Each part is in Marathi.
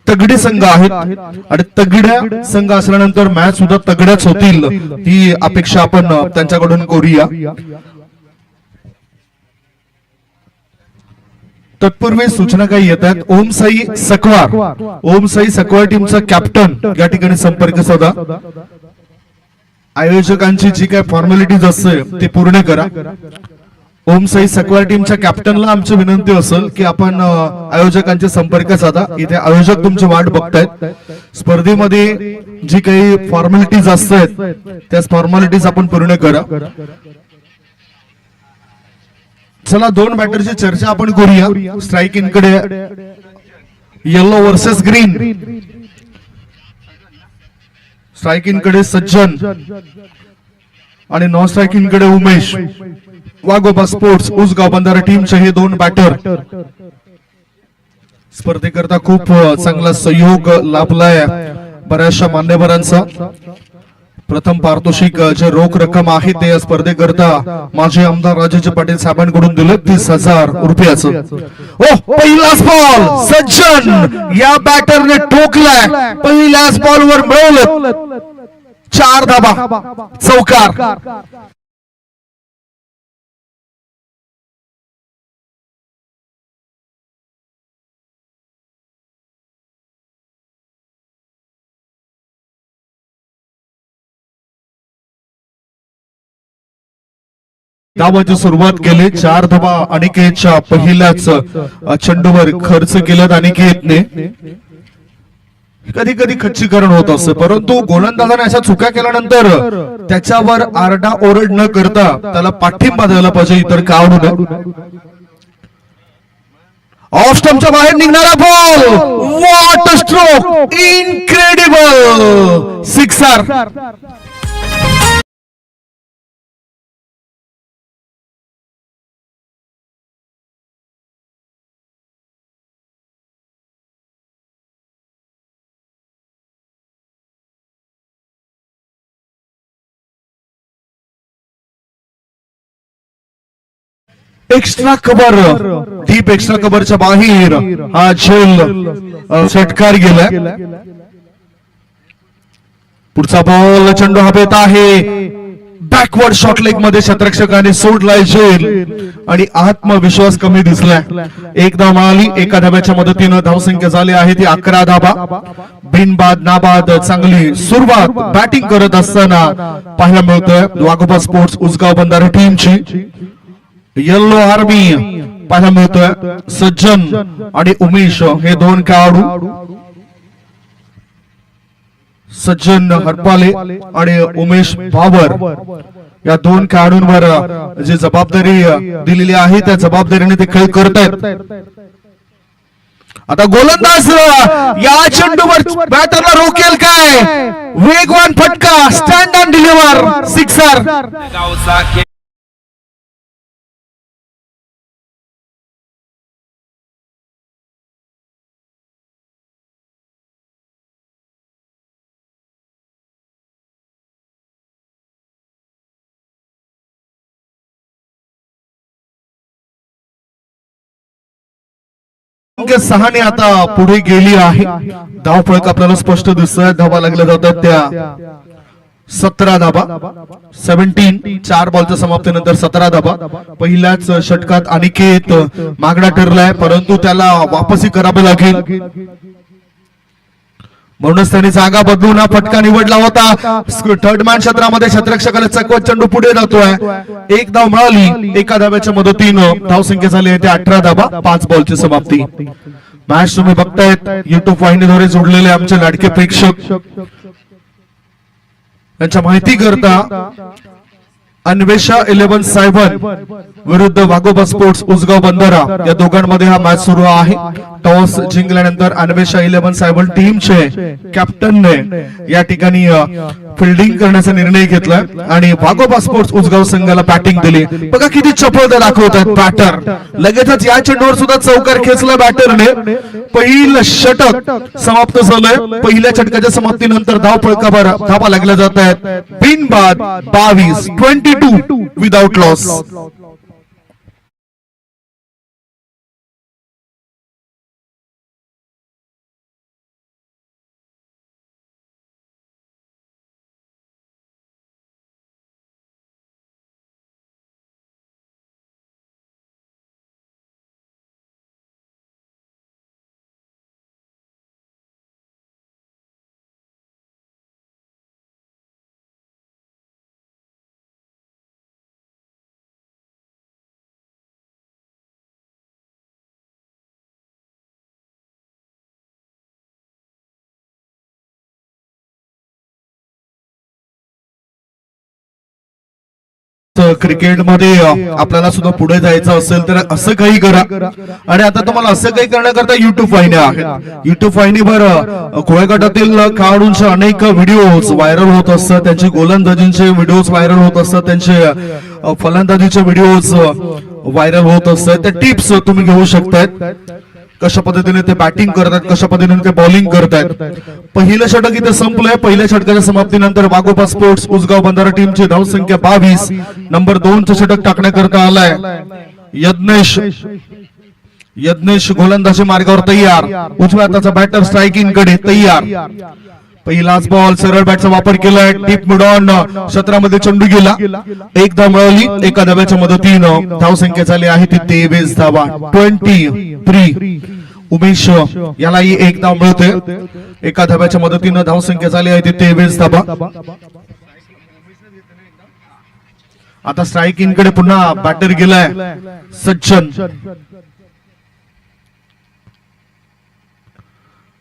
तगडे संघ आहेत आणि तगड्या संघ असल्यानंतर मॅच सुद्धा तगड्याच होतील ही अपेक्षा आपण त्यांच्याकडून करूया. तत्पूर्वी सूचना काही येतात. ओम साई सकवार टीमचा कॅप्टन या ठिकाणी संपर्क साधा. आयोजकांची जी काही फॉर्मॅलिटीज असते ते पूर्ण करा. ओम साई सकवार टीमच्या कॅप्टनला आमची विनंती असेल की आपण आयोजकांचे संपर्क साधा. इथे आयोजक तुमची वाट बघतायत. स्पर्धेमध्ये जी काही फॉर्मॅलिटीज असतात त्याच फॉर्मॅलिटीज आपण पूर्ण करा. चला दोन बॅटरची चर्चा आपण करूया. स्ट्राइक इन कडे yellow versus green. Strike in कडे सज्जन आणि नॉन स्ट्राइक इन कडे उमेश. वाघोबा स्पोर्ट्स उसगाव बंधारा टीमचे हे दोन बॅटर. स्पर्धेकरता खूप चांगला सहयोग लाभलाय बऱ्याचशा मान्यवरांचा. प्रथम पारितोषिक जे रोख रक्कम आहे ते स्पर्धेकरता माजी आमदार राजेश पाटील साहेबांकडून दिले 30,000 रुपयाचं. पहिलाच बॉल सज्जन या बॅटरने ठोकलाय. पहिल्याच बॉलवर मिळवलं 4 धाबा चौकार. धावांची सुरुवात केली. 4 धावा अनिकेतच्या पहिल्याच चेंडूवर खर्च केल्यात अनिकेतने. कधी कधी खच्चीकरण होत असते परंतु गोलंदाजाने अशा चुका केल्यानंतर त्याच्यावर आरडा ओरड न करता त्याला पाठिंबा द्यायला पाहिजे इतर खेळाडूंना. ऑफ स्टंपच्या बाहेर निघणारा ball. What a stroke. Incredible sixer. Extra cover deep extra कव्हरच्या बाहेर हा झेल षटकार गेला. पुढचा बॉल चेंडू हवेत आहे. बॅकवर्ड शॉट लेग मध्ये क्षेत्ररक्षकाने सोडलाय झेल आणि आत्मविश्वास कमी दिसलाय. एक धाव मिळाली. एका धाब्याच्या मदतीनं धावसंख्या झाली आहे ती 11 धाबा. बिनबाद नाबाद चांगली सुरुवात बॅटिंग करत असताना पाहायला मिळतोय वाघोबा स्पोर्ट्स उसगाव बंधारा टीमची. येल्लो आर्मी पाहायला मिळतोय. सज्जन आणि उमेश हे दोन खेळाडू. सज्जन हरपाले आणि उमेश भावर या दोन खेळाडूंवर जी जबाबदारी दिलेली आहे त्या जबाबदारीने ते खेळ करतायत. आता गोलंदाज या चेंडूवर बॅटरला रोकेल काय. वेगवान फटका. Stand on deliver sixer. सहाने आता पुढे गेली आहे. धावफलक आपल्याला स्पष्ट दिसतोय. धावा लागल्या जातात त्या 17 धाबा. 17. 4 बॉलच्या समाप्तीनंतर 17 धाबा. पहिल्याच षटकात अनिकेत मागणा ठरलाय परंतु त्याला वापसी करावे लागेल म्हणूनच त्यांनी जागा बदलून हा फटका निवडला होता. थर्ड मॅन क्षेत्रामध्ये क्षेत्ररक्षकाला चकवत चेंडू पुढे जातोय. एक धाव मिळाली. एका धाव्याच्या मदतीनं धावसंख्या झाली आहे 18 धाबा. 5 बॉलची समाप्ती. मॅच तुम्ही बघतायत युट्यूब वाहिनीद्वारे जोडलेले आमचे लाडके प्रेक्षक. यांच्या माहिती करता अन्वेषा 11-7 विरुद्ध वाघोबा स्पोर्ट्स उसगाव बंधारा या दोघांमध्ये हा मॅच सुरू आहे. टॉस जिंकल्यानंतर अन्वेषा 11-7 टीमचे कॅप्टनने या ठिकाणी फिल्डिंग करण्याचा निर्णय घेतला आणि वाघोबा स्पोर्ट्स उसगाव संघाला बॅटिंग दिली. बघा किती चपळता दाखवतात बॅटर. लगेचच या चेंडूवर सुद्धा चौकार खेचला बॅटरने. पहिलं षटक समाप्त झालंय. पहिल्या षटकाच्या समाप्तीनंतर धावफलकावर धावा लागल्या जात आहेत. बिनबाद 22. 22 विदाउट लॉस. क्रिकेटमध्ये आपल्याला सुद्धा पुढे जायचं असेल तर असं काही करा. आणि आता तुम्हाला असं काही करण्याकरता युट्यूब वाहिन्या आहेत. युट्यूब वाहिनीवर कोळ्या गटातील खेळाडूंचे अनेक व्हिडिओज व्हायरल होत असतात. त्यांचे गोलंदाजींचे व्हिडिओज व्हायरल होत असतात. त्यांचे फलंदाजीचे व्हिडिओज व्हायरल होत असतात. त्या टिप्स तुम्ही घेऊ शकताय. कशा पद्धतीने ते बॅटिंग करतात, कशा पद्धतीने ते बॉलिंग करतात. पहिलं षटक इथे संपलंय. पहिल्या षटकाच्या समाप्तीनंतर वाघोबा स्पोर्ट्स उसगाव बंधारा टीमची धावसंख्या 22. नंबर 2 चं षटक टाकण्याकरता आलाय यज्ञेश गोलंदाजी मार्गावर तयार. उजव्या हाताचा बॅटर स्ट्रायकिंग कडे तयार. पहिलाच बॉल सरळ बॅटचा वापर केलाय. टीप मिड ऑन क्षेत्रामध्ये चेंडू गेला. एक धाव मिळवली. एका धाव्याच्या मदतीनं धावसंख्या झाली आहे ती 23 धावा. 23. उमेश यालाही एक धाव मिळते. एका धाव्याच्या मदतीनं धावसंख्या झाली आहे ती 23 धावा. आता स्ट्रायकिंग कडे पुन्हा बॅटर गेलाय सज्जन.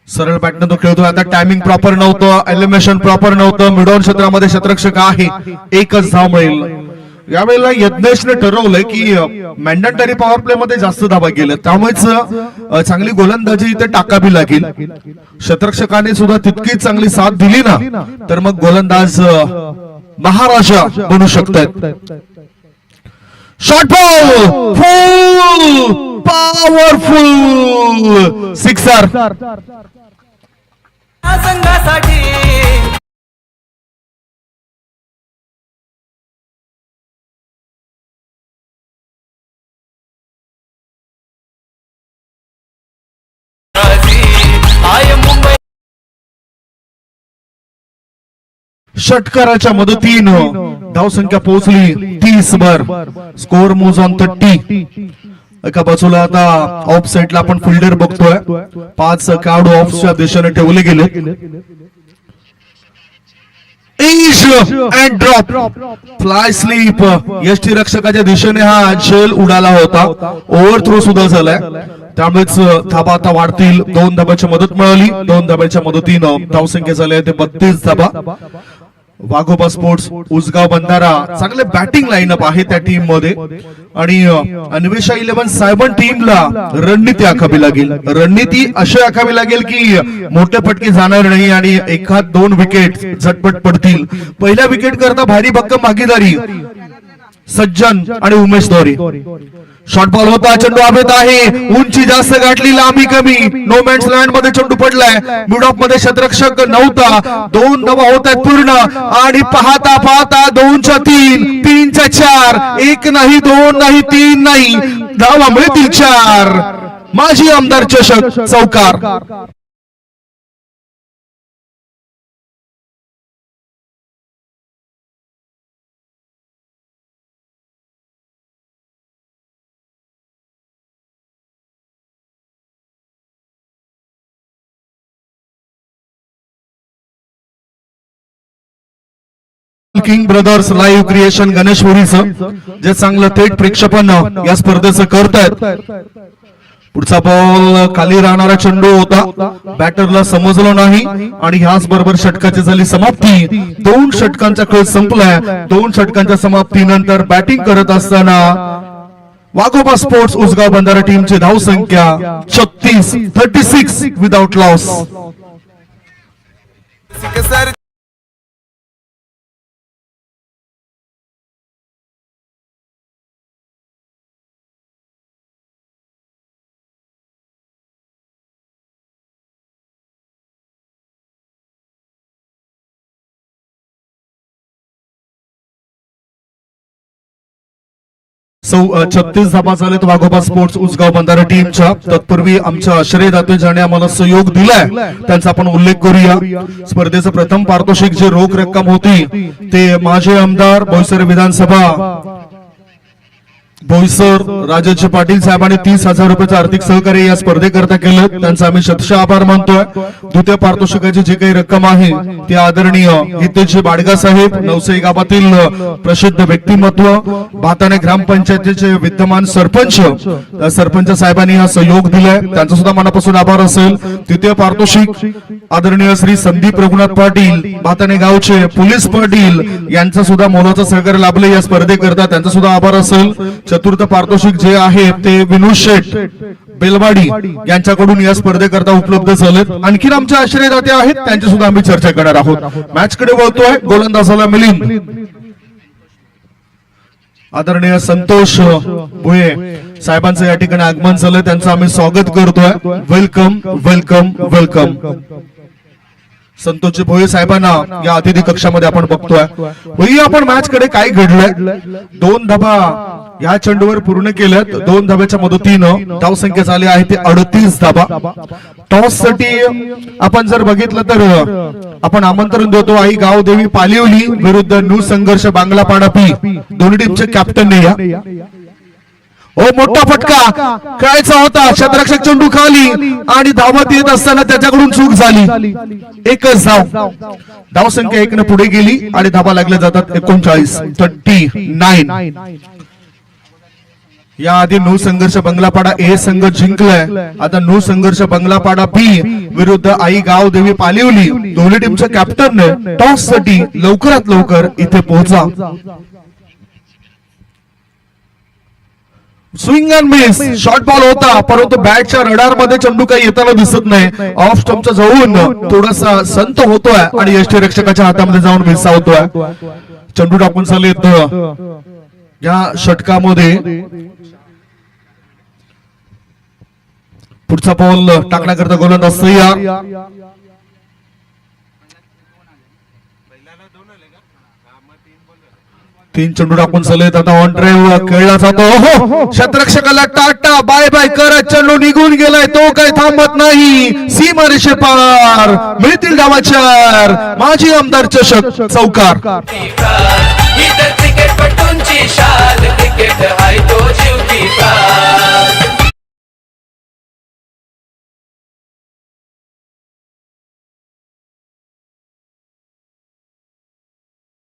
सरळ बॅटनं तो खेळतोय. आता टायमिंग प्रॉपर नव्हतं, एलिमिनेशन प्रॉपर नव्हतं. मिडॉन क्षेत्रामध्ये क्षेत्ररक्षक आहे. एकच धाव मिळेल. यावेळेला यज्ञेशने ठरवलंय की मॅन्डेटरी पॉवर प्ले मध्ये जास्त धावा गेल्या, त्यामुळेच चांगली गोलंदाजी इथे टाकावी लागेल. क्षेत्ररक्षकाने सुद्धा तितकीच चांगली साथ दिली ना तर मग गोलंदाज महाराजा बनू शकतात. शॉट बॉल फुल पॉवरफुल सिक्सर. संघासाठी षटकाराच्या मदतीनं धावसंख्या पोहोचली 30 वर. Score moves on 30. एका बाजूला आता ऑफ साइडला आपण फिल्डर बघतोय. 5 खेळाडू ऑफच्या दिशेने ठेवले गेले. And drop fly slip. यष्टी रक्षकाच्या दिशेने हा झेल उडाला होता. ओव्हर थ्रो सुद्धा झालाय. त्यामुळेच धाबा आता वाढतील. 2 धाब्याची मदत मिळाली. 2 धाब्याच्या मदतीनं धावसंख्या झाली आहे ते 32 धाबा. वाघोबा स्पोर्ट्स उसगाव बंधारा चांगले बॅटिंग लाईनअप आहे त्या टीम मध्ये. आणि अन्वेषा 11 सायबन टीमला रणनीती आखावी लागेल. रणनीती अशी आखावी लागेल की मोठे फटके जाणार नाही आणि 1-2 विकेट झटपट पडतील. पहिल्या विकेट करता भारी भक्कम भागीदारी सज्जन आणि उमेश दोरी. शॉर्ट बॉल होता. चेंडू हवेत आहे. उंची जास्त गाठली, लांबी कमी. नो मॅन्स लँड मध्ये चेंडू पडलाय. मिड ऑफ मध्ये क्षेत्ररक्षक नव्हता. 2 धावा होत आहेत पूर्ण. आणि पाहता पाहता 2च्या 3, 3च्या 4. 1 नाही, 2 नाही, 3 नाही, धावा मिळतील 4. माजी आमदार चषक चौकार. किंग ब्रदर्स लाईव्ह क्रिएशन गणेशपुरीचं जे चांगलं थेट प्रेक्षेपण या स्पर्धेचं करतायत. पुढचा बॉल खाली राहणारा चेंडू होता. बॅटरला समजलं नाही आणि ह्याच बरोबर षटकाची झाली समाप्ती. 2 षटकांचा खेळ संपलाय. 2 षटकांच्या समाप्तीनंतर बॅटिंग करत असताना वाघोबा स्पोर्ट्स उसगाव बंधारा टीमची धावसंख्या 36 विदाउट लॉस. सौ 36 धाबा झालेत वाघोबा स्पोर्ट्स उसगाव बंधारा टीमच्या. तत्पूर्वी आमच्या आश्रय दाते ज्याने आम्हाला सहयोग दिलाय त्यांचा आपण उल्लेख करूया. स्पर्धेचं प्रथम पारितोषिक जे रोख रक्कम होती ते माजी आमदार बोईसर विधानसभा बोईसर राजेश पाटील साहेबांनी 30,000 रुपयाचं आर्थिक सहकार्य या स्पर्धेकरता केलं, त्यांचा आम्ही शतशः आभार मानतोय. द्वितीय पारितोषिकाची जी काही रक्कम आहे ती आदरणीय हितेश बाडगा साहेब, नवसई गावातील प्रसिद्ध व्यक्तिमत्व, भाताणे ग्रामपंचायतीचे विद्यमान सरपंच, सरपंच साहेबांनी हा सहयोग दिलाय, त्यांचा सुद्धा मनापासून आभार असेल. तृतीय पारितोषिक आदरणीय श्री संदीप रघुनाथ पाटील, भाताणे गावचे पोलीस पाटील, यांचा सुद्धा मोलाचं सहकार्य लाभले या स्पर्धेकरता, त्यांचा सुद्धा आभार असेल. चतुर्थ पारितोषिक जे आहे ते विनोद शेठ बेलवाडी यांच्याकडून या स्पर्धेकरता उपलब्ध झालेत. आणखी आमचे आश्रयदाते आहेत, त्यांची सुद्धा आम्ही चर्चा करणार आहोत. मॅच कडे वळतोय, गोलंदाजाला मिलिंद. आदरणीय संतोष भुये साहेबांचं या ठिकाणी आगमन झालं, त्यांचं आम्ही स्वागत करतोय. Welcome welcome welcome. संतोषजी भोये साहेबांना या अतिथी कक्षामध्ये आपण बघतोय. भोई, आपण मॅच कडे काय घडलंय? 2 धाबा या चेंडूवर पूर्ण केल्यात. 2 धाब्याच्या मदतीनं धाव संख्या झाली आहे ते 38 धाबा. टॉस साठी आपण जर बघितलं तर आपण आमंत्रण देतो आई गावदेवी पालिवली विरुद्ध न्यू संघर्ष बांगलापाडा पी. दोन्ही टीमचे कॅप्टन या. ओ मोठा फटका खेळायचा होता, क्षेत्ररक्षक चेंडू खाली आणि धावत येत असताना त्याच्याकडून चूक झाली. एकच धाव संख्या 1 ने पुढे गेली आणि धाबा लागल्या जातात 39. या आधी न्यू संघर्ष बंगलापाडा ए संघ जिंकलाय. आता न्यू संघर्ष बंगलापाडा बी विरुद्ध आई गावदेवी पालिवली. दोन्ही टीमच्या कॅप्टन टॉस साठी लवकरात लवकर इथे पोहोचा. Swing and miss short ball होता, परंतु बॅटच्या रडार मध्ये चेंडू काही येताना दिसत नाही. ऑफ स्टंपच्या जवळून थोडासा संत होतोय आणि यष्टीरक्षकाच्या हातामध्ये जाऊन विसावतोय. चेंडू टाकून चालत या षटकामध्ये पुढचा बॉल टाकण्याकरता गोलंदाज तयार. 3 चेंडू टाकून चालत. आता ऑन ड्राईव्ह खेळला जातो. हो, क्षेत्ररक्षकाला टाटा बाय बाय करत चेंडू निघून गेलाय. तो काही थांबत नाही. सीमा रेषे पार मिळतील धावाचार. माजी आमदार चषक चौकार.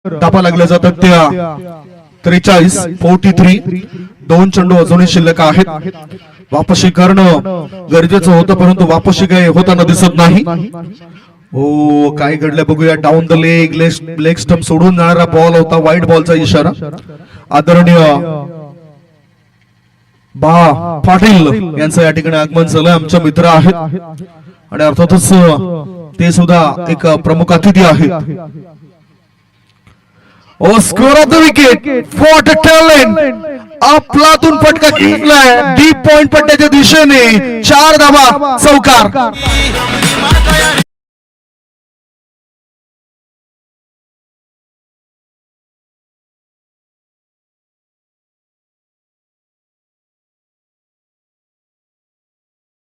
धाबा लागल्या जातात त्या 43. 2 चेंडू अजूनही शिल्लक आहेत. वापसी करणं गरजेचं होतं, परंतु वापसी काही होताना दिसत नाही. हो, काय घडलं बघूया. डाऊन द लेग स्टंप सोडून जाणारा बॉल होता. वाईट बॉलचा इशारा. आदरणीय बा पाटील यांचं या ठिकाणी आगमन झालं. आमचे मित्र आहेत आणि अर्थातच ते सुद्धा एक प्रमुख अतिथी आहेत. Score of the wicket for the talent. आपलातून फटका घेतलाय डीप पॉइंट पट्ट्याच्या दिशेने. 4 धावा चौकार.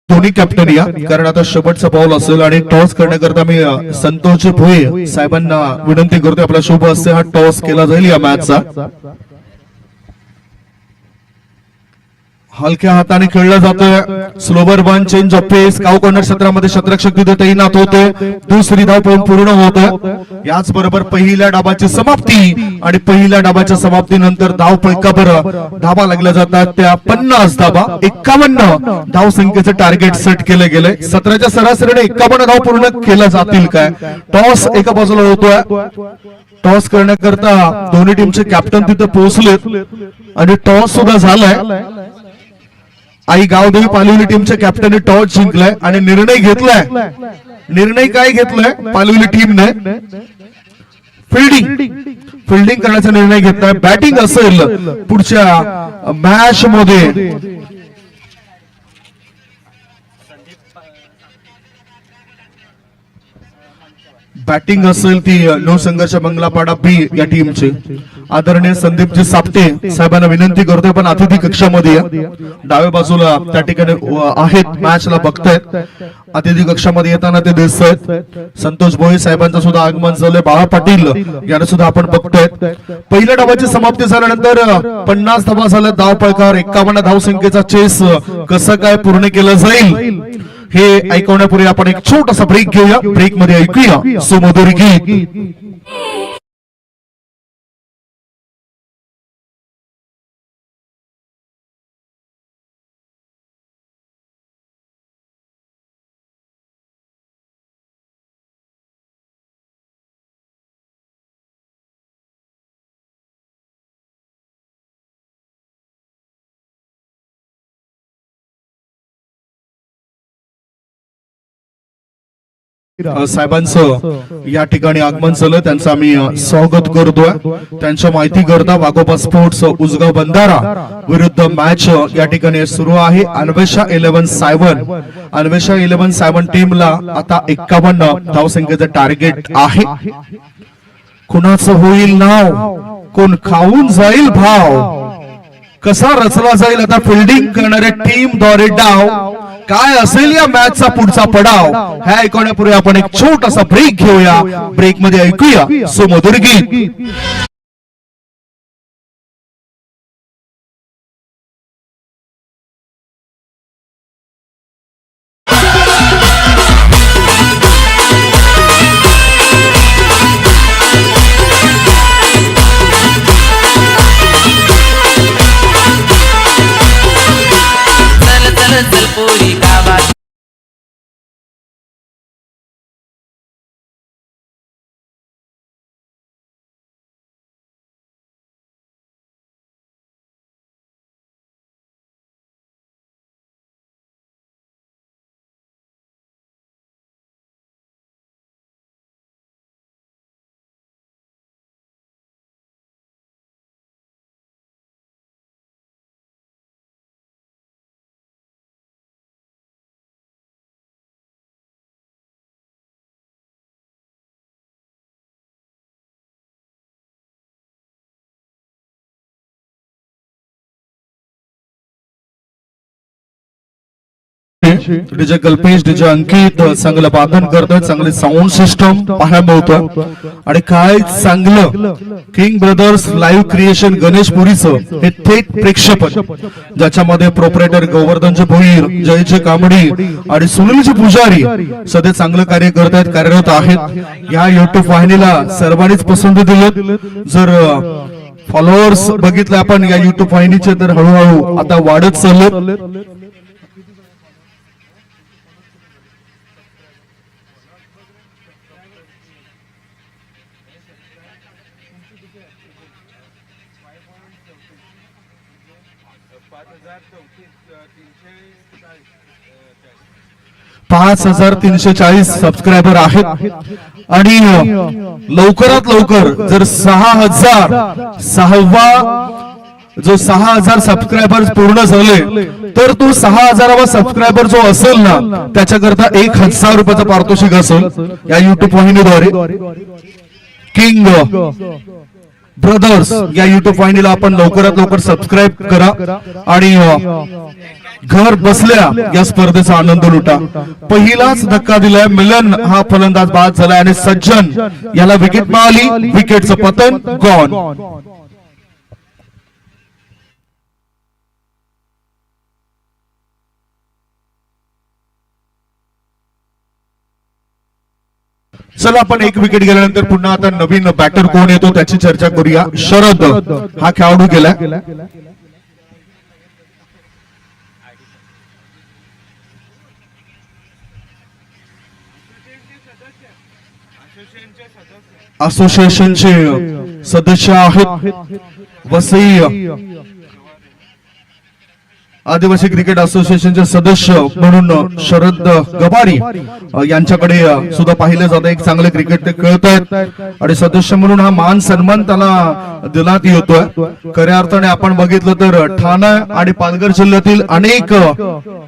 दोन्ही कॅप्टन या, कारण आता शेवटचा बॉल असेल आणि टॉस करण्याकरता मी संतोष भोये साहेबांना विनंती करतो. आपला शुभ हस्ते हा टॉस केला जाईल या मॅचचा. हलक्या हाताने खेळलं जातोय. Slower one change of pace. Cow corner क्षेत्रामध्ये क्षेत्ररक्षक तिथे तैनात होते. दुसरी धाव पूर्ण होत. याच बरोबर पहिल्या डाबाची समाप्ती आणि पहिल्या डाबाच्या समाप्तीनंतर धाव फलकावर धाबा लागल्या जातात त्या 50 धाबा. 51 धाव संख्येचं टार्गेट सेट केलं गेलंय. 17च्या सरासरीने 51 धाव पूर्ण केल्या जातील काय? टॉस एका बाजूला होतोय. टॉस करण्याकरता दोन्ही टीमचे कॅप्टन तिथे पोहोचलेत आणि टॉस सुद्धा झालाय. आई गावदेवी पालिवली टीमच्या कॅप्टनने टॉस जिंकलाय आणि निर्णय घेतलाय. निर्णय काय घेतलाय पालिवली टीमने? फिल्डिंग करण्याचा निर्णय घेतलाय. बॅटिंग असेल पुढच्या मॅच मध्ये. बॅटिंग असेल ती नो संघर्ष मंगलापाडा बी या टीमची आदरणीय संदीपजी सापटे साहेबांना विनंती करतोय पण अतिथी कक्षामध्ये डाव्या बाजूला त्या ठिकाणी आहेत मॅचला बघतायत अतिथी कक्षामध्ये येताना ते दिसत आहेत संतोष भोये साहेबांचं सुद्धा आगमन झालंय बाळा पाटील यांना सुद्धा आपण बघतायत पहिल्या डावाची समाप्ती झाल्यानंतर 50 धावा झाल्या धावपळकार 51 धावसंख्येचा चेस कसं काय पूर्ण केलं जाईल हे ऐकवण्यापूर्वी आपण एक छोटासा ब्रेक घेऊया ब्रेक मध्ये ऐकूया सुमधुर गीत साहेबांचं या ठिकाणी आगमन झालं त्यांचं आम्ही स्वागत करतोय त्यांच्या माहिती करता वाघोबा स्पोर्ट्स उसगाव बंधारा विरुद्ध मॅच या ठिकाणी सुरू आहे अन्वेषा 11-7 टीमला आता 51 धावसंख्येचं टार्गेट आहे कुणाचं होईल नाव कोण खाऊन जाईल भाव कसा रचला जाईल आता फिल्डिंग करणाऱ्या टीम द्वारे डाव काय असेल या मॅचचा पुढचा पडाव हे ऐकण्यापूर्वी आपण एक छोटासा ब्रेक घेऊया ब्रेक मध्ये ऐकूया सुमधुर गीत डीजे कल्पेश डीजे अंकित चांगलं वादन करतोय चांगले साऊंड सिस्टम पाहायला मिळतोय आणि काय चांगलं king brothers live creation Ganesh पुरीचं हे थेट प्रेक्षेपण ज्याच्यामध्ये प्रोपरेटर गोवर्धनजी भोईर जयजी कांबडी आणि सुनीलजी पुजारी सध्या चांगलं कार्य करतायत कार्यरत आहेत या युट्यूब वाहिनीला सर्वांनीच पसंती दिली जर फॉलोअर्स बघितले आपण या युट्यूब वाहिनीचे तर हळूहळू आता वाढत चालले 5340 सबस्क्रायबर आहेत आणि लवकरात लवकर जर 6000 सबस्क्रायबर पूर्ण झाले तर तो 6000वा सबस्क्रायबर जो असेल ना त्याच्याकरता 1000 रुपयाचं पारितोषिक असेल या युट्यूब वाहिनीद्वारे किंग ब्रदर्स या युट्यूब वाहिनीला आपण लवकरात लवकर सबस्क्राईब करा आणि घर बसल्या या स्पर्धेचा आनंद लुटा पहिलाच धक्का दिलाय मिलन हा फलंदाज बाद झाला आणि सज्जन याला विकेट मिळाली विकेटचं पतन गॉन चला आपण एक विकेट गेल्यानंतर पुन्हा आता नवीन बॅटर कोण येतो त्याची चर्चा करूया शरद हा खेळाडू गेला असोसिएशनचे सदस्य आहेत वसई आदिवासी क्रिकेट असोसिएशनचे सदस्य म्हणून शरद गबारी यांच्याकडे सुद्धा पाहिलं जातं एक चांगले क्रिकेट ते खेळत आहेत आणि सदस्य म्हणून हा मान सन्मान त्याला दिलात येतोय खऱ्या अर्थाने आपण बघितलं तर ठाणे आणि पालघर जिल्ह्यातील अनेक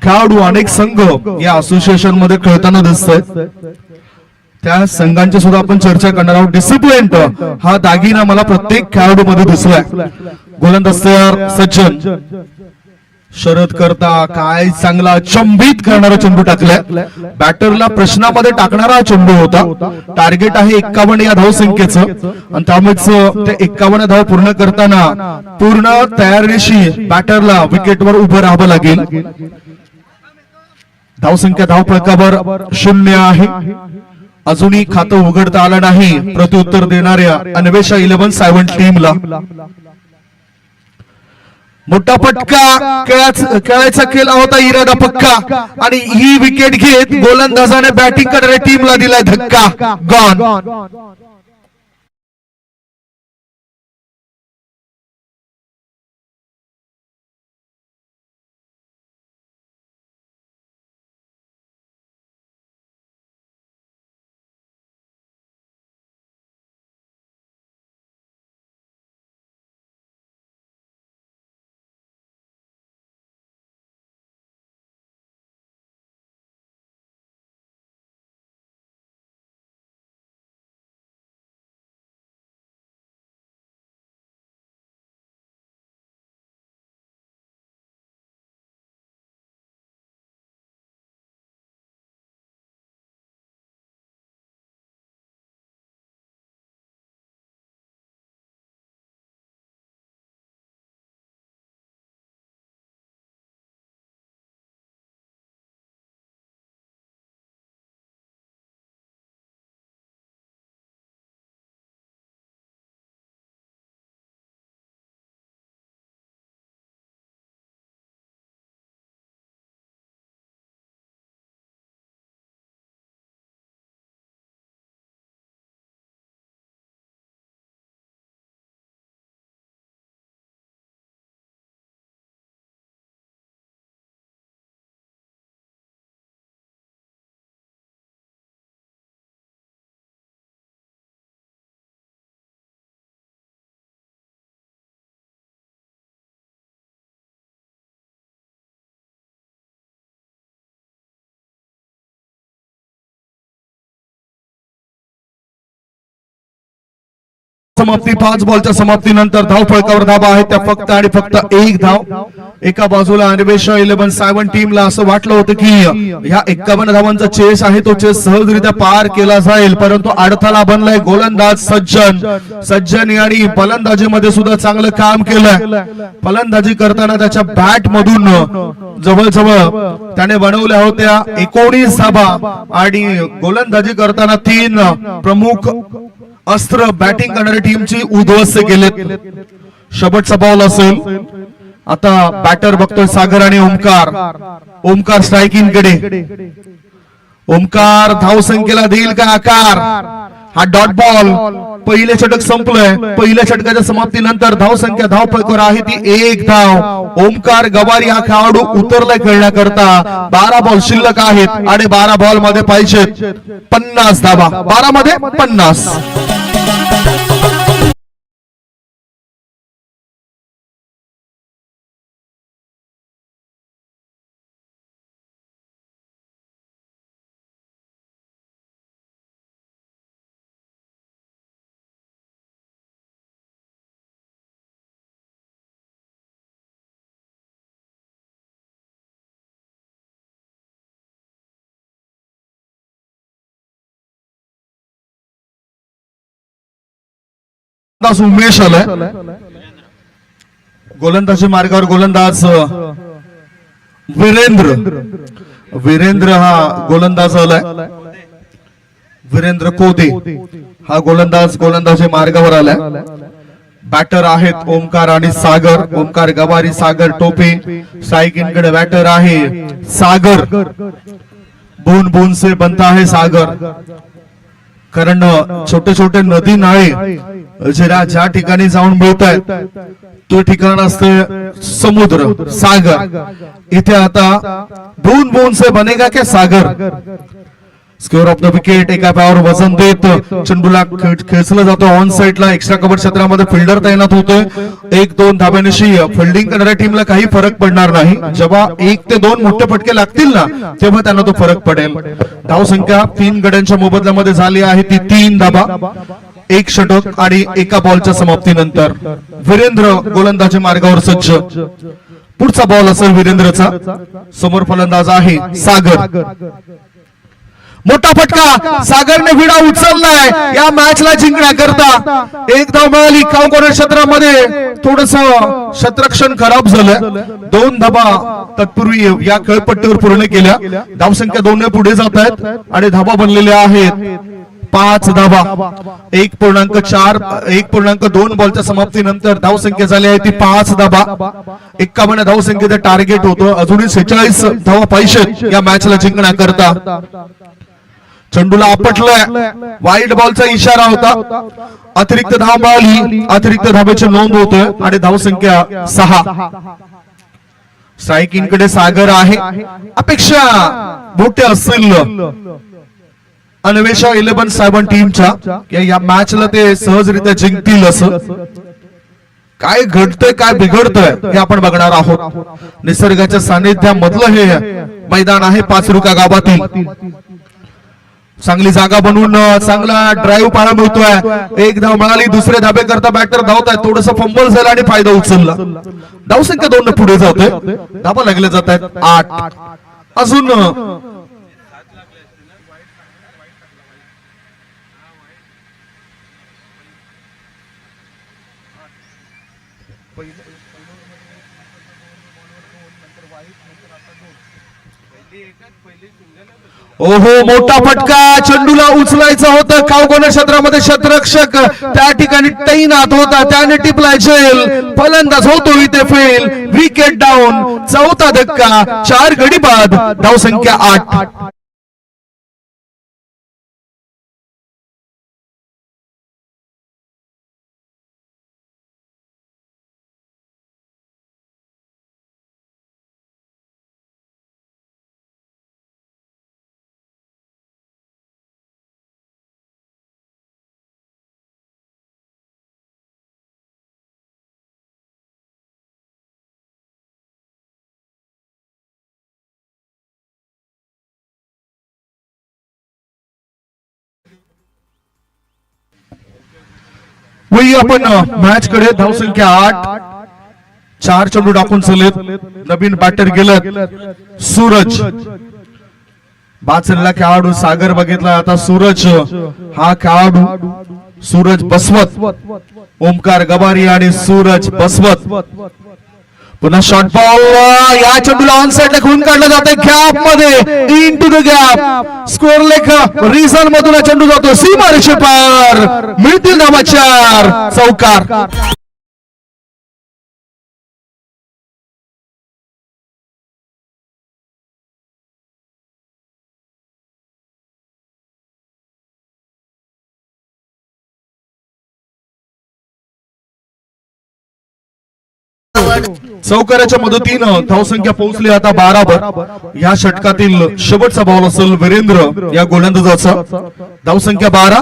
खेळाडू अनेक संघ या असोसिएशन मध्ये खेळताना दिसत आहेत त्या संघांची सुद्धा आपण चर्चा करणार आहोत. डिसिप्लिन हा दागिना मला प्रत्येक खेळाडू मध्ये दिसलाय. गोलंदाज तयार, सज्जन. शरद करता काय चांगला चंबित करणारा चेंडू टाकलाय. बॅटरला प्रश्नामध्ये टाकणारा चेंडू होता. टार्गेट आहे 51 या धावसंख्येचं आणि त्यामुळेच ते 51 धाव पूर्ण करताना पूर्ण तयारीशी बॅटरला विकेटवर उभं राहावं लागेल. धावसंख्या धावफलकावर 0 आहे. अजूनही खातं उघडता आलं नाही प्रत्युत्तर देणाऱ्या अन्वेषा 11 टीमला. मोठा फटका, खेळायचा केला होता इरादा पक्का आणि ही विकेट घेत गोलंदाजाने बॅटिंग करणाऱ्या टीमला दिलाय धक्का. गॉन. समाप्ती 5 बॉलच्या समाप्तीनंतर धावफलकावर धाबा आहे त्या फक्त आणि फक्त 1 धाव. एका बाजूला अन्वेषा 11 टीमला असं वाटलं होतं की ह्या 51 धावांचा चेस आहे तो चेस सहजरित्या पार केला जाईल, परंतु अडथळा बनलाय. गोलंदाज सज्जन यांनी फलंदाजीमध्ये सुद्धा चांगलं काम केलंय. फलंदाजी करताना त्याच्या बॅट मधून जवळजवळ त्याने बनवल्या होत्या 19 धाबा आणि गोलंदाजी करताना 3 प्रमुख अस्त्र बॅटिंग करणाऱ्या टीमची उद्ध्वस्त केलेत. शेवटचा बॉल असेल. आता बॅटर बघतोय सागर आणि ओमकार स्ट्रायकिंग कडे. ओमकार धावसंख्येला देईल का आकार. हा डॉट बॉल. पहिले षटक संपलंय. पहिल्या षटकाच्या समाप्तीनंतर धावसंख्या धावफलकावर आहे ती 1 धाव. ओमकार गवारी हा खेळाडू उतरलाय खेळण्याकरता. 12 बॉल शिल्लक आहेत आणि 12 बॉल मध्ये पाहिजेत 50 धावा. 12 मध्ये 50. उमेश आलाय. गोलंदाजी मार्गावर गोलंदाज वीरेंद्र हा गोलंदाज आलाय. वीरेंद्र कोदे हा गोलंदाजी मार्गावर आलाय. बॅटर आहेत ओमकार आणि सागर. ओमकार गवारी, सागर टोपे. स्ट्रायकिंगकडे बॅटर आहे सागर. बून से बनता है सागर. कारण छोटे छोटे नदी नाळे ज्या ठिकाणी जाऊन मिळत आहेत तो ठिकाण असते समुद्र सागर. इथे आता बून से बनेगा क्या सागर. Square of the wicket. एका पायावर वजन देत चेंडूला खेचलं जातो ऑन साइडला. एक्स्ट्रा कव्हर क्षेत्रामध्ये फिल्डर तैनात होतोय. 1-2 धाब्यानिशी फिल्डिंग करणाऱ्या टीमला काही फरक पडणार नाही. जेव्हा 1 ते 2 मोठे फटके लागतील ना तेव्हा त्यांना तो फरक पडेल. धावसंख्या 3 गड्यांच्या मोबदल्यामध्ये झाली आहे ती 3 धाबा, 1 षटक आणि एका बॉलच्या समाप्तीनंतर वीरेंद्र गोलंदाजी मार्गावर सज्ज. पुढचा बॉल असेल वीरेंद्रचा. समोर फलंदाज आहे सागर. मोठा फटका, सागरने विडा उचललाय या मॅचला जिंकण्याकरता. 1 धाव मिळाली. कॉर्नर क्षेत्रामध्ये थोडस क्षेत्ररक्षण खराब झालं. 2 धाबा तत्पूर्वी या खेळपट्टीवर पूर्ण केल्या. धावसंख्या 2 ने पुढे जात आहेत आणि धाबा बनलेल्या आहेत 5 धाबा. 1.2 बॉलच्या समाप्तीनंतर धावसंख्या झाली आहे ती 5 धाबा. 51 धावसंख्येचं टार्गेट होतं. अजूनही 46 धावा पाहिजेत या मॅचला जिंकण्याकरता. चेंडूला आपटलाय. वाईड बॉलचा इशारा होता. अतिरिक्त धाव मिळाली. अतिरिक्त धाब्याची नोंद होतोय आणि धावसंख्या 6. स्ट्रायकिंग कडे सागर आहे. अपेक्षा मोठ्या असतील अन्वेषा 11 टीमच्या या मॅचला ते सहजरित्या जिंकतील असं. काय घडतंय काय बिघडतंय हे आपण बघणार आहोत. निसर्गाच्या सानिध्यामधलं हे मैदान आहे पाचरुका गावातील. चांगली जागा बनवून चांगला ड्राईव्ह पाहायला मिळतोय. 1 धाव मिळाली. दुसरे धाबे करता बॅटर धावत आहे. थोडस फंबल झालं आणि फायदा उचलला. धावसंख्या 2 पुढे जाते. धाबा लागले जात आहेत 8. अजून ओहो, मोठा फटका. चेंडूला उचलायचा होता. कॉर्नर क्षेत्रामध्ये क्षेत्ररक्षक त्या ठिकाणी तैनात होता. त्याने टिपलाय झेल. फलंदाज होतो इथे फेल. Wicket down. 4था धक्का. 4 गडी बाद. धावसंख्या 8. वही आपण मॅच कडे. धावसंख्या 8. 4 चेंडू टाकून चलेत. नवीन बॅटर गेलेत. सूरज बाचनला खेळाडू सागर बघितला. आता सूरज हा खेळाडू. सूरज बसवत. ओमकार गबारी आणि सूरज बसवत. पुन्हा शॉर्ट बॉल. या चेंडूला ऑन साइडला घेऊन काढला जाते. गॅप मध्ये into the gap. Square leg region मधून चेंडू जातो सीमारेषे पार. मिळतील धावा 4. चौकार. चौकाराच्या मदतीनं धावसंख्या पोहोचली आता 12. या षटकातील शेवटचा बॉल असेल वीरेंद्र या गोलंदाजाचा. धावसंख्या 12.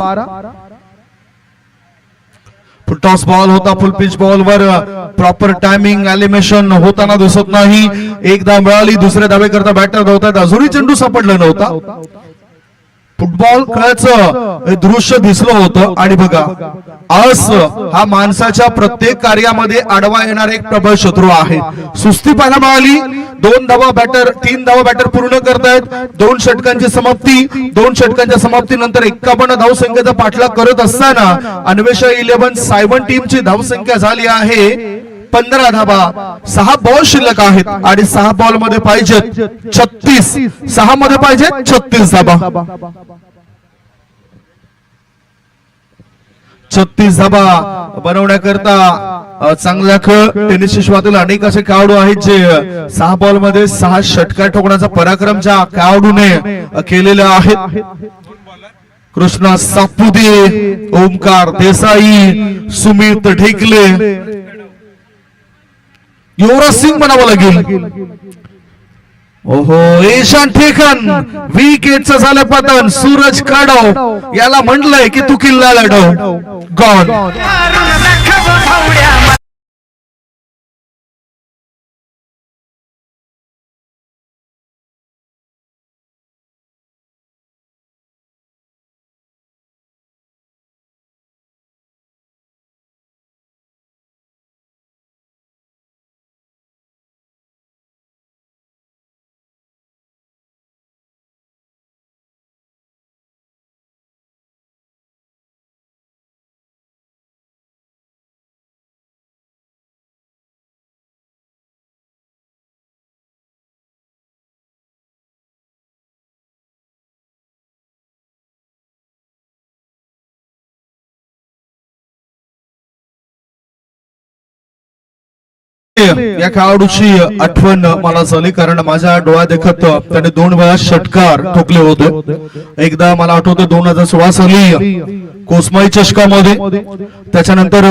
फुल टॉस बॉल होता. फुल पिच बॉलवर प्रॉपर टायमिंग एलिमिनेशन होताना दिसत नाही. 1 धाव मिळाली. दुसऱ्या धावे करता बॅटर धावतात. अजूनही चेंडू सापडला नव्हता. फुटबॉल खेळाचं दृश्य दिसलं होतं. आणि बघा, आळस हा माणसाच्या प्रत्येक कार्यामध्ये आडवा येणारा एक प्रबळ शत्रू आहे. सुस्ती पाहायला मिळाली. 2 धावा बॅटर 3 धावा बॅटर पूर्ण करतायत. 2 षटकांची समाप्ती. 2 षटकांच्या समाप्तीनंतर 51 धावसंख्येचा पाठलाग करत असताना अन्वेषा 11 टीमची धावसंख्या झाली आहे 15 धाबा. 6 बॉल शिल्लक आहेत आणि 6 बॉल मध्ये पाहिजेत 36. 6 मध्ये पाहिजेत 36 धाबा. 36 धाबा बनवण्याकरता चांगला खेळ. टेनिस विश्वातील अनेक असे खेळाडू आहेत जे 6 बॉल मध्ये 6 षटकार ठोकण्याचा पराक्रम ज्या खेळाडूने केलेला आहे. कृष्णा सापुदे, ओमकार देसाई, सुमित ढेकले, युवराज सिंग म्हणावं लागेल. ओहो ईशान ठेकन विकेटचं झालं पतन. सूरज कडव याला म्हटलंय की तू किल्ला लढव. गॉन. या खेळाडूची आठवण मला झाली कारण माझ्या डोळ्यात देखत त्याने 2 वेळा षटकार ठोकले होते. एकदा मला आठवतं 2016 साली कोसमाई चषकामध्ये, त्याच्यानंतर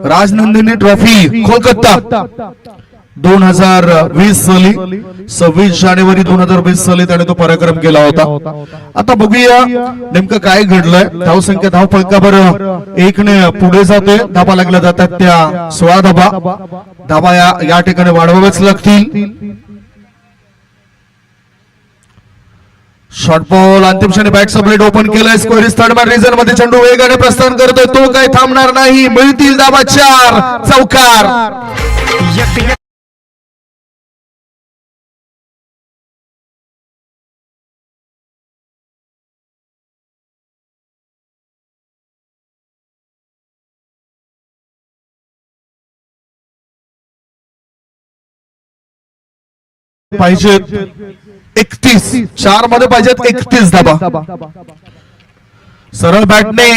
राजनंदिनी ट्रॉफी कोलकाता 2020 साली 26 जानेवारी 2020 साली त्याने तो पराक्रम केला होता. आता बघूया नेमकं काय घडलंय. धावसंख्या धाव फलकावर 1 ने पुढे जाते. धाबा लागल्या जातात त्या 16 धाबा. धाबा या ठिकाणी वाढवावेच लागतील. शॉर्ट बॉल अंतिम क्षणी बॅटचा ब्लेड ओपन केलाय. Score is third man reason मध्ये चेंडू वेगाने प्रस्थान करतोय. तो काही थांबणार नाही. मिळतील धाबा 4. चौकार. पाहिजेत 31. 4 मध्ये पाहिजेत 31 धाबा. सरळ बॅटने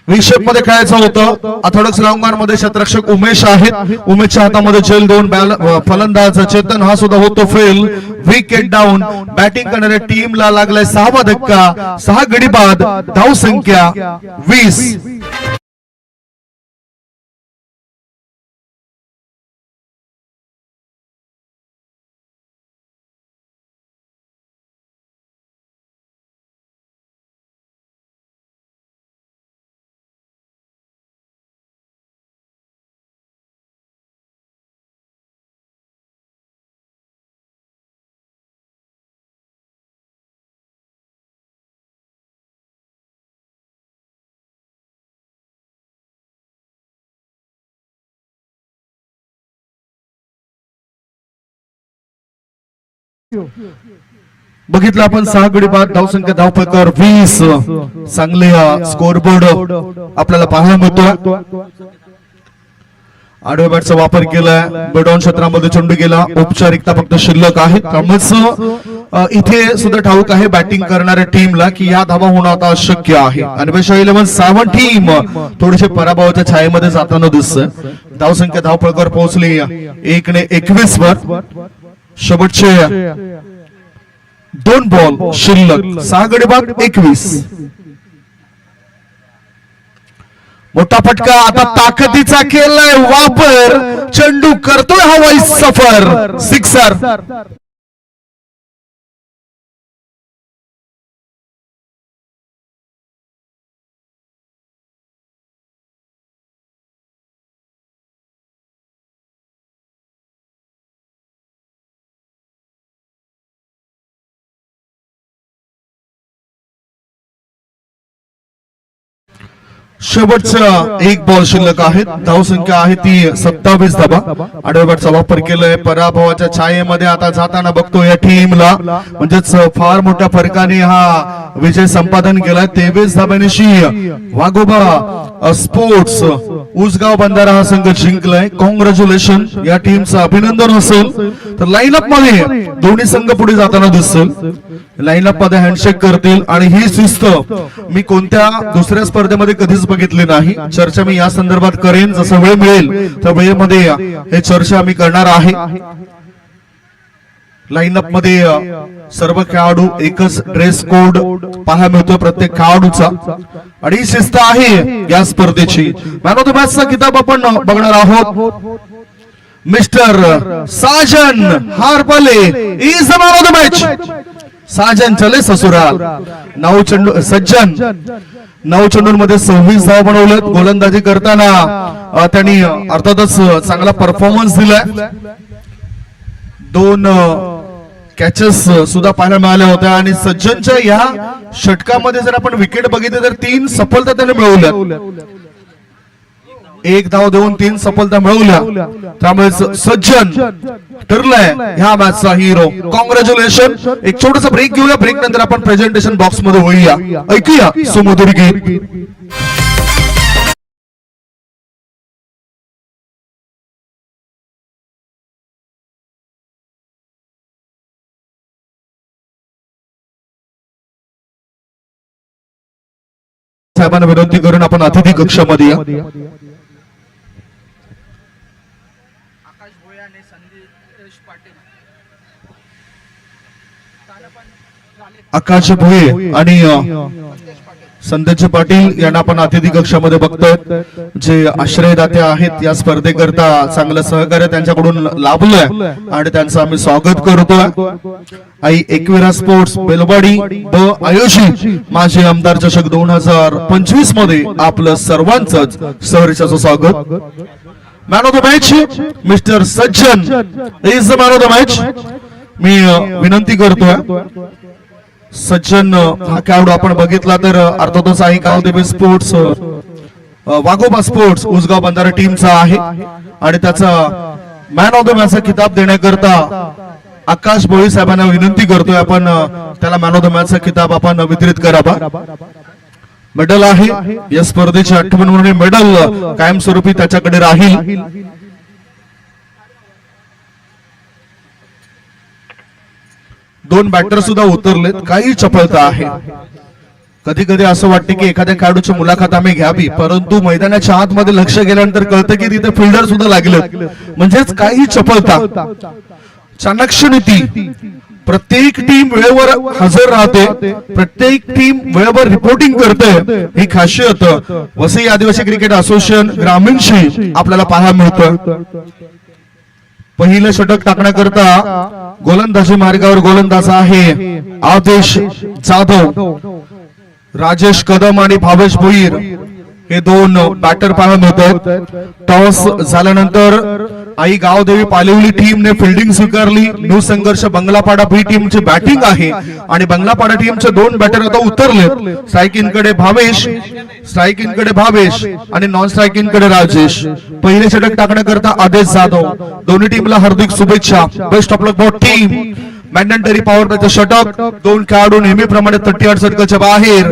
विषेप मध्ये खेळायचं होतं. ऑर्थोडॉक्स लॉंगॉन मध्ये क्षेत्ररक्षक उमेश आहेत. उमेशच्या हातामध्ये झेल 2. फलंदाज चेतन हा सुद्धा होतो फेल. Wicket down. बॅटिंग करणाऱ्या टीमला लागलाय 6वा धक्का. 6 गडी बाद. धाव संख्या 20. बघितलं आपण 6 गडी बाद. धावसंख्या धाव फलकावर 20. चांगले स्कोरबोर्ड आपल्याला पाहायला मिळतो. आडव्या बॅटचा वापर केलाय. बेडॉन क्षेत्रामध्ये चेंडू गेला. औपचारिकता फक्त शिल्लक आहे. त्यामुळे इथे सुद्धा ठाऊक आहे बॅटिंग करणाऱ्या टीमला की या धावा होणं आता अशक्य आहे. अन्वेषा 11 टीम थोडीशी पराभवाच्या छायेमध्ये जाताना दिसत. धावसंख्या धाव फलकावर पोहोचली 1 ने 21 वर. शेवटचे 2 बॉल शिल्लक. 6 गडी बाद 21. मोठा फटका आता ताकदीचा केलाय वापर. चेंडू करतोय हवाई सफर. 6. शेवटचा 1 बॉल शिल्लक आहे. धावसंख्या आहे ती 27 धाबा. आडव्या बॅटचा वापर केलाय. पराभवाच्या छायेमध्ये आता जाताना बघतो या टीमला. म्हणजेच फार मोठ्या फरकाने हा विजय संपादन केलाय. 23 धाब्यांशी वाघोबा स्पोर्ट्स उसगाव बंधारा हा संघ जिंकलाय. कॉंग्रॅच्युलेशन. या टीमचं अभिनंदन असेल. तर लाईनअप मध्ये दोन्ही संघ पुढे जाताना दिसेल. लाईनअप मध्ये हँडशेक करतील आणि ही शिस्त मी कोणत्या दुसऱ्या स्पर्धेमध्ये कधीच बघितली नाही. चर्चा मी या संदर्भात करेन. जसं वेळ मिळेल त्या वेळेमध्ये हे चर्चा आम्ही करणार आहे. लाईनअप मध्ये सर्व खेळाडू एकच ड्रेस कोड पाहायला मिळतो प्रत्येक खेळाडूचा. आणि ही शिस्त आहे या स्पर्धेची. मॅन ऑफ द मॅचचा किताब आपण बघणार आहोत. Mister Sajan Harpale is the man of the match. Sajan Chale Sasural. 9 चेंडू सज्जन 9 चेंडूंमध्ये 26 धावा बनवलेत. गोलंदाजी करताना त्यांनी अर्थातच चांगला परफॉर्मन्स दिलाय. 2 कॅचेस सुद्धा पाहायला मिळाल्या होत्या आणि सज्जनच्या या षटकामध्ये जर आपण विकेट बघितली तर 3 सफलता त्याने मिळवल्या. 1 धाव देऊन 3 सफलता मिळवल्या. त्यामुळे सज्जन ठरलाय ह्या मॅचचा हिरो. कॉंग्रॅच्युलेशन. एक छोटासा ब्रेक घेऊया. ब्रेक नंतर आपण प्रेझेंटेशन बॉक्स मध्ये होऊया. ऐकूया सुमधुर गीत. साहेबांना विनंती करून आपण अतिथी कक्षामध्ये या. आकाश भोये आणि संदेश पाटील यांना आपण अतिथी कक्षामध्ये बघतोय. जे आश्रयदाते आहेत या स्पर्धेकरता चांगलं सहकार्य त्यांच्याकडून लाभलंय आणि त्यांचं आम्ही स्वागत करतोय. आई एकविरा स्पोर्ट्स बेलवाडी व आयोजित माजी आमदार चषक 2025 मध्ये आपलं सर्वांचंच सहर्षाचं स्वागत. Man of the match mister Sajjan is the man of the match. मी विनंती करतोय सज्जन हा खेळाडू आपण बघितला तर अर्थातच आहे गावदेवी स्पोर्ट्स वाघोबा स्पोर्ट्स उसगाव बंधारा टीमचा आहे आणि त्याचा मॅन ऑफ द मॅचचा किताब देण्याकरता आकाश भोई साहेबांना विनंती करतोय आपण त्याला मॅन ऑफ द मॅचचा किताब आपण वितरित करावा. मेडल आहे या स्पर्धेची आठवण म्हणून मेडल कायमस्वरूपी त्याच्याकडे राहील. दोन बॅटर सुद्धा उतरलेत. काही चपळता आहे. कधी कधी असं वाटतं की एखाद्या खेळाडूची मुलाखत आम्ही घ्यावी परंतु मैदानाच्या आतमध्ये लक्ष गेल्यानंतर कळतं की तिथे फिल्डर सुद्धा लागलेत. म्हणजेच काही चपळता चाणक्य नीती. प्रत्येक टीम वेळेवर हजर राहते. प्रत्येक टीम वेळेवर रिपोर्टिंग करते. ही खासियत वसई आदिवासी क्रिकेट असोसिएशन ग्रामीणशी आपल्याला पाहायला मिळतं. पहिलं षटक टाकण्याकरता गोलंदाजी मार्गावर गोलंदाज आहे आदेश जाधव. राजेश कदम आणि भावेश भोईर हे 2 बॅटर पाहायला मिळतात. टॉस झाल्यानंतर आई गावदेवी पालिवली टीमने फिल्डिंग स्वीकारली. न्यू संघर्ष बंगलापाडा बी टीमची बॅटिंग आहे आणि बंगलापाडा टीमचे 2 बॅटर आता उतरले. स्ट्रायकिंग कडे भावेश आणि नॉन स्ट्रायकिंग कडे राजेश. पहिले षटक टाकण्याकरता आदेश जाधव. दोन्ही टीमला हार्दिक शुभेच्छा. Best of luck for team. Mandatory power प्लेचं षटक. 2 खेळाडू नेहमीप्रमाणे 38 षटकाच्या बाहेर.